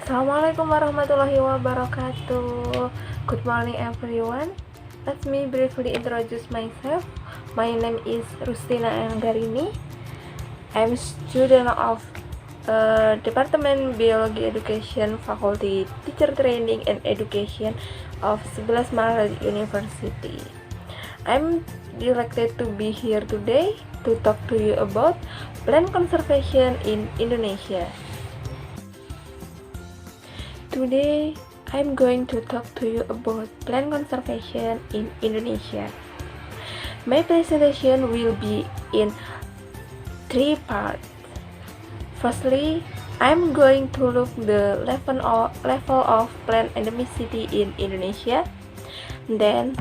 Assalamualaikum warahmatullahi wabarakatuh. Good morning everyone. Let me briefly introduce myself. My name is Rustina Anggarini. I'm student of Department Biology Education Faculty Teacher Training and Education of 11 Maret University. I'm delighted to be here today to talk to you about plant conservation in Indonesia. Today, I'm going to talk to you about plant conservation in Indonesia. My presentation will be in 3 parts. Firstly, I'm going to look the level of plant endemicity in Indonesia. Then,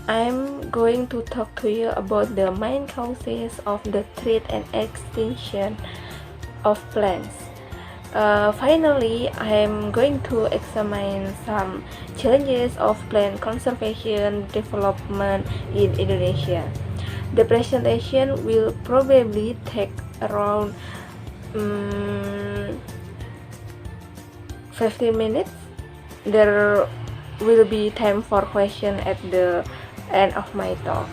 I'm going to talk to you about the main causes of the threat and extinction of plants. Finally, I'm going to examine some challenges of plant conservation development in Indonesia. The presentation will probably take around 15 minutes. There will be time for question at the end of my talk.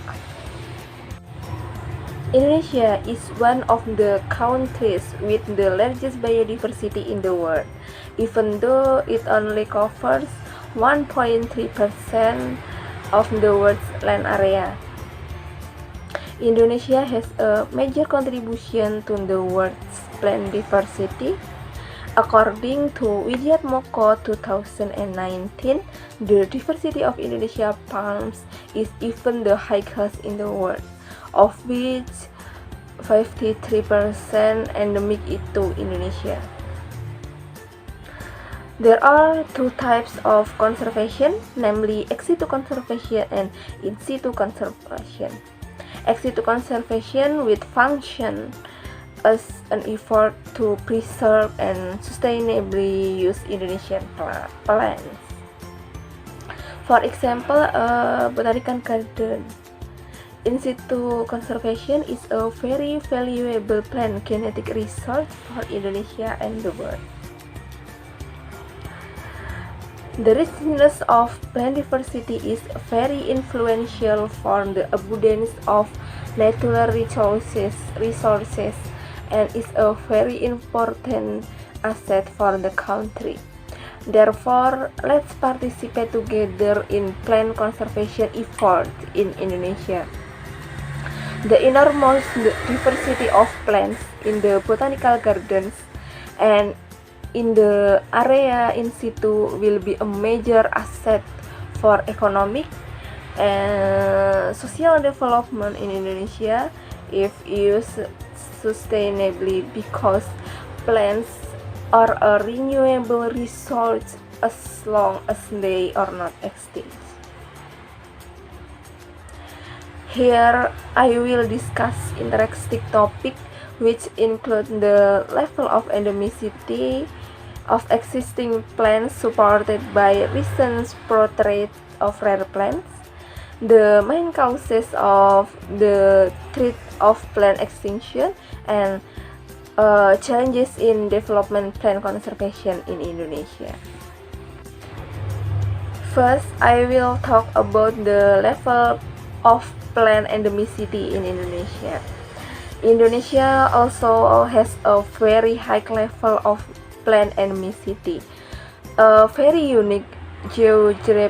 Indonesia is one of the countries with the largest biodiversity in the world, even though it only covers 1.3% of the world's land area. Indonesia has a major contribution to the world's plant diversity. According to Widyatmoko 2019, the diversity of Indonesia palms is even the highest in the world, of which 53% endemic to Indonesia. There are two types of conservation, namely ex situ conservation and in situ conservation. Ex situ conservation with function as an effort to preserve and sustainably use Indonesian plants. For example, a botanical garden. In situ conservation is a very valuable plant genetic resource for Indonesia and the world. The richness of plant diversity is very influential for the abundance of natural resources and is a very important asset for the country. Therefore, let's participate together in plant conservation efforts in Indonesia. The enormous diversity of plants in the botanical gardens and in the area in situ will be a major asset for economic and social development in Indonesia if used sustainably, because plants are a renewable resource as long as they are not extinct. Here I will discuss interesting topics which include the level of endemicity of existing plants supported by recent portrait of rare plants, the main causes of the threat of plant extinction, and challenges in development plant conservation in Indonesia. First, I will talk about the level of plant endemicity in Indonesia. Indonesia also has a very high level of plant endemicity, a very unique geographic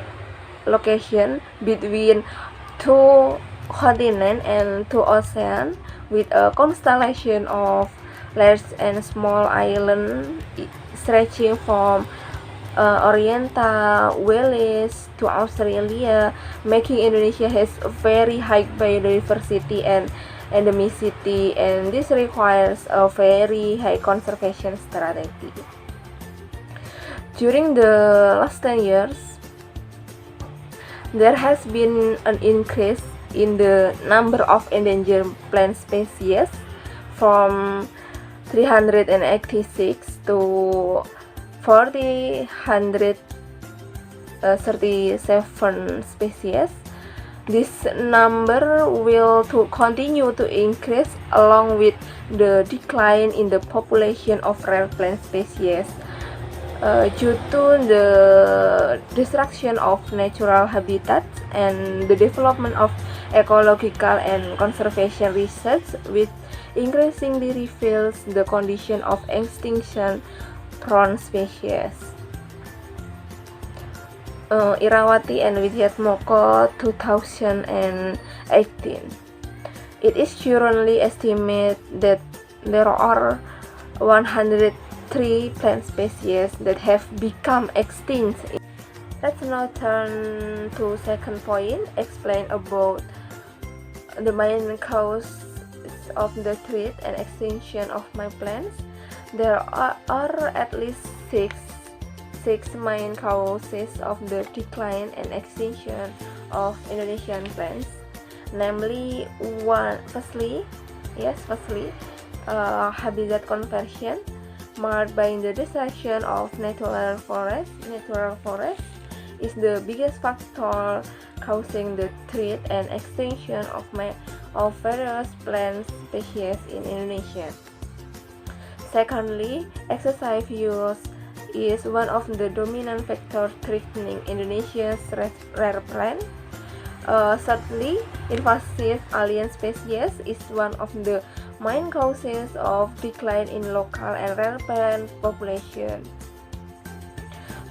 location between two continents and two oceans, with a constellation of large and small islands stretching from Oriental Wales to Australia, making Indonesia has a very high biodiversity and endemicity, and this requires a very high conservation strategy. During the last 10 years, there has been an increase in the number of endangered plant species from 386 to 437 species. This number will continue to increase along with the decline in the population of rare plant species due to the destruction of natural habitats and the development of ecological and conservation research, which increasingly reveals the condition of extinction prone species. Irawati and Widyatmoko 2018. It is currently estimated that there are 103 plant species that have become extinct. Let's now turn to second point, explain about the main cause of the threat and extinction of my plants. There are at least six main causes of the decline and extinction of Indonesian plants. Namely, firstly, habitat conversion, marked by the destruction of natural forest. Natural forest is the biggest factor causing the threat and extinction of various plant species in Indonesia. Secondly, excessive use is one of the dominant factors threatening Indonesia's rare plant. Thirdly, invasive alien species is one of the main causes of decline in local and rare plant population.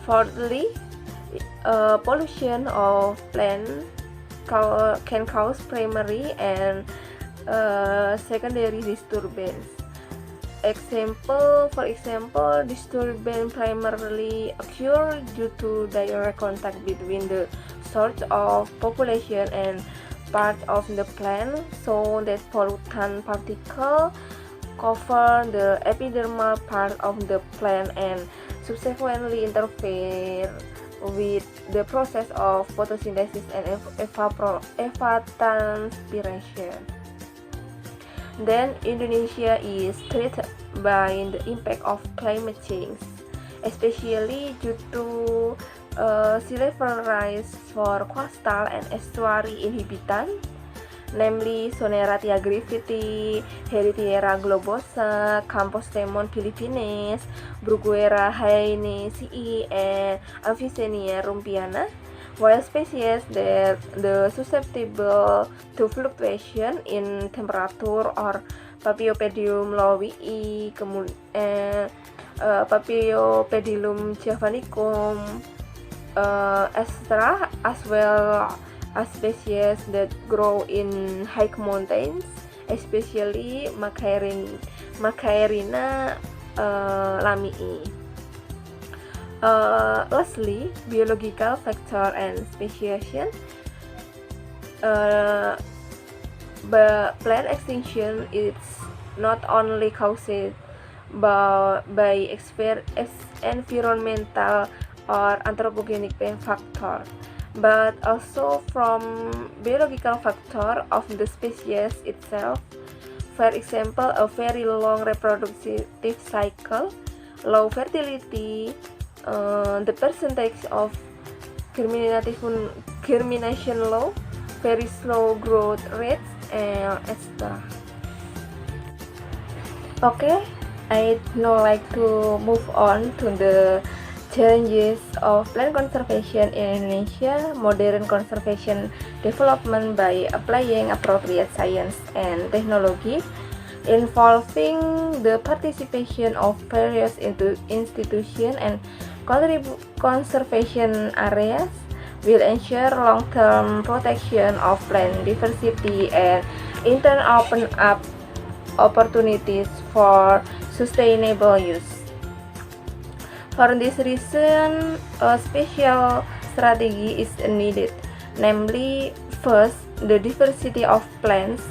Fourthly, pollution of plant can cause primary and secondary disturbance. For example, disturbance primarily occur due to direct contact between the source of population and part of the plant, so that pollutant particles cover the epidermal part of the plant and subsequently interfere with the process of photosynthesis and evapotranspiration. Then Indonesia is threatened by the impact of climate change, especially due to sea level rise for coastal and estuary inhabitant, namely Sonera tiagrifiti, Heritiera globosa, Campos Temon philippines, Bruguera hainesi, and Avicennia rumpiana. While species that are susceptible to fluctuation in temperature are Paphiopedilum lowii, Paphiopedilum javanicum, etc., as well as species that grow in high mountains, especially Macaerina lamii. Lastly, biological factor and speciation. Plant extinction is not only caused by environmental or anthropogenic factor, but also from biological factor of the species itself. For example, a very long reproductive cycle, low fertility, the percentage of germination low, very slow growth rates, etc. Okay, I'd now like to move on to the challenges of plant conservation in Indonesia, modern conservation development by applying appropriate science and technology, involving the participation of various institutions and conservation areas, will ensure long-term protection of plant diversity and in turn open up opportunities for sustainable use. For this reason, a special strategy is needed. Namely, first, the diversity of plants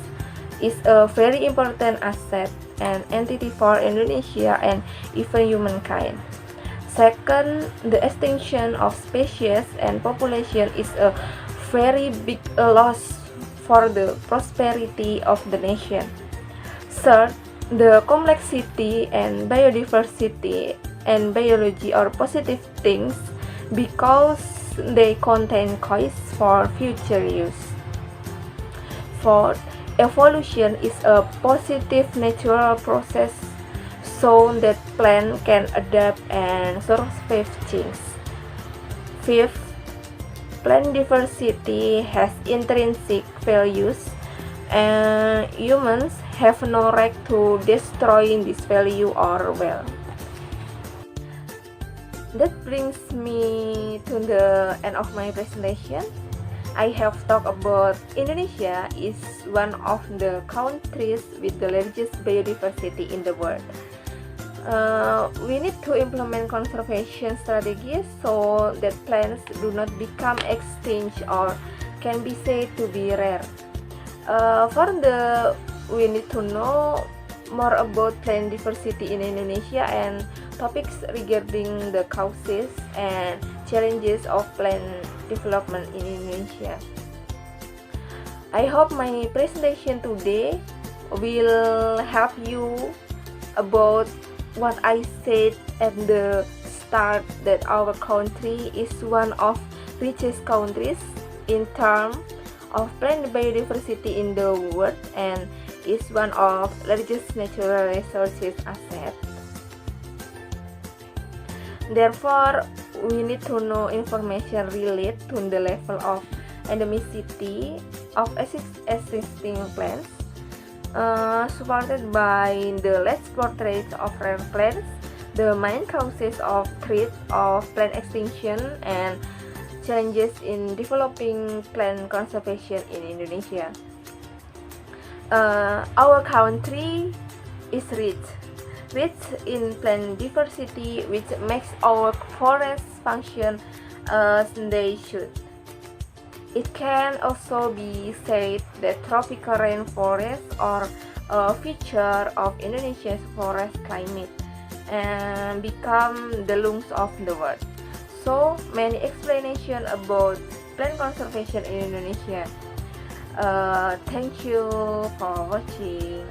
is a very important asset and entity for Indonesia and even humankind. Second, the extinction of species and population is a very big loss for the prosperity of the nation. Third, the complexity and biodiversity and biology are positive things because they contain coins for future use. Fourth, evolution is a positive natural process, so that plant can adapt and survive change. Fifth, plant diversity has intrinsic values, and humans have no right to destroy this value or well. That brings me to the end of my presentation. I have talked about Indonesia is one of the countries with the largest biodiversity in the world. We need to implement conservation strategies so that plants do not become extinct or can be said to be rare. We need to know more about plant diversity in Indonesia and topics regarding the causes and challenges of plant development in Indonesia. I hope my presentation today will help you about what I said at the start, that our country is one of richest countries in terms of plant biodiversity in the world and is one of largest natural resources asset. Therefore, we need to know information related to the level of endemicity of existing plants, supported by the large portraits of rare plants, the main causes of threat of plant extinction, and challenges in developing plant conservation in Indonesia. Our country is rich in plant diversity, which makes our forests function as they should. It can also be said that tropical rainforests are a feature of Indonesia's forest climate and become the lungs of the world. So many explanations about plant conservation in Indonesia. Thank you for watching.